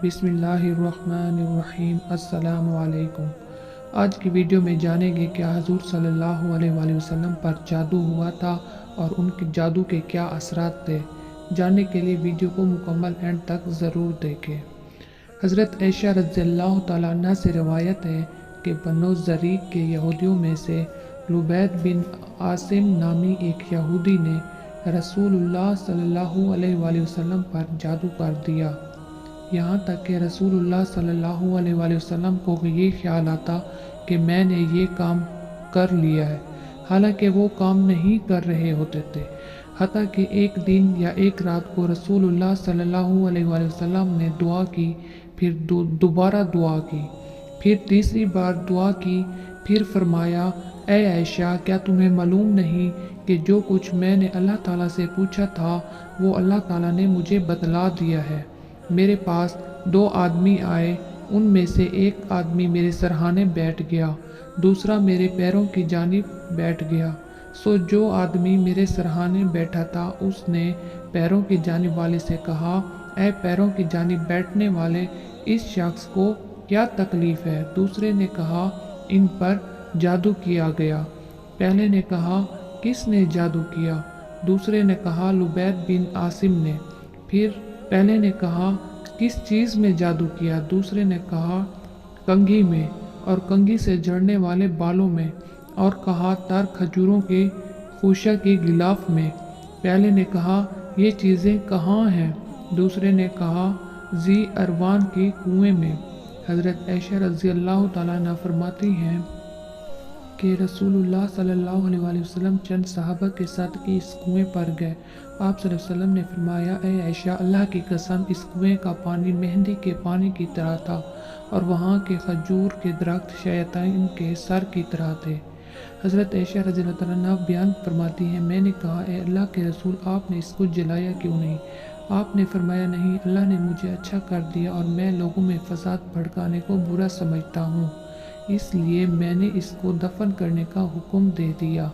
بسم اللہ الرحمن الرحیم۔ السلام علیکم۔ آج کی ویڈیو میں جانیں گے کہ حضور صلی اللہ علیہ وآلہ وسلم پر جادو ہوا تھا اور ان کے جادو کے کیا اثرات تھے۔ جاننے کے لیے ویڈیو کو مکمل اینڈ تک ضرور دیکھیں۔ حضرت عائشہ رضی اللہ تعالیٰ عنہ سے روایت ہے کہ بنو زریق کے یہودیوں میں سے لبید بن عاصم نامی ایک یہودی نے رسول اللہ صلی اللہ علیہ وآلہ وسلم پر جادو کر دیا، یہاں تک کہ رسول اللہ صلی اللہ علیہ وآلہ وسلم کو یہ خیال آتا کہ میں نے یہ کام کر لیا ہے، حالانکہ وہ کام نہیں کر رہے ہوتے تھے۔ حتیٰ کہ ایک دن یا ایک رات کو رسول اللہ صلی اللہ علیہ وآلہ وسلم نے دعا کی، پھر دوبارہ دعا کی، پھر تیسری بار دعا کی، پھر فرمایا، اے عائشہ، کیا تمہیں معلوم نہیں کہ جو کچھ میں نے اللہ تعالیٰ سے پوچھا تھا وہ اللہ تعالیٰ نے مجھے بتلا دیا ہے۔ میرے پاس دو آدمی آئے، ان میں سے ایک آدمی میرے سرہانے بیٹھ گیا، دوسرا میرے پیروں کی جانب بیٹھ گیا۔ سو جو آدمی میرے سرہانے بیٹھا تھا اس نے پیروں کی جانب والے سے کہا، اے پیروں کی جانب بیٹھنے والے، اس شخص کو کیا تکلیف ہے؟ دوسرے نے کہا، ان پر جادو کیا گیا۔ پہلے نے کہا، کس نے جادو کیا؟ دوسرے نے کہا، لبید بن عاصم نے۔ پھر پہلے نے کہا، کس چیز میں جادو کیا؟ دوسرے نے کہا، کنگھی میں، اور کنگھی سے جھڑنے والے بالوں میں، اور کہا، تر کھجوروں کے خوشہ کے غلاف میں۔ پہلے نے کہا، یہ چیزیں کہاں ہیں؟ دوسرے نے کہا، ذی اروان کے کنویں میں۔ حضرت عائشہ رضی اللہ تعالیٰ عنہ فرماتی ہیں کہ رسول اللہ صلی اللہ علیہ وآلہ وسلم چند صحابہ کے ساتھ اس کنویں پر گئے۔ آپ صلی اللہ علیہ وسلم نے فرمایا، اے عائشہ، اللہ کی قسم، اس کنویں کا پانی مہندی کے پانی کی طرح تھا اور وہاں کے کھجور کے درخت شیاطین کے سر کی طرح تھے۔ حضرت عائشہ رضی اللہ عنہ بیان فرماتی ہیں، میں نے کہا، اے اللہ کے رسول، آپ نے اس کو جلایا کیوں نہیں؟ آپ نے فرمایا، نہیں، اللہ نے مجھے اچھا کر دیا اور میں لوگوں میں فساد بھڑکانے کو برا سمجھتا ہوں، اس لیے میں نے اس کو دفن کرنے کا حکم دے دیا۔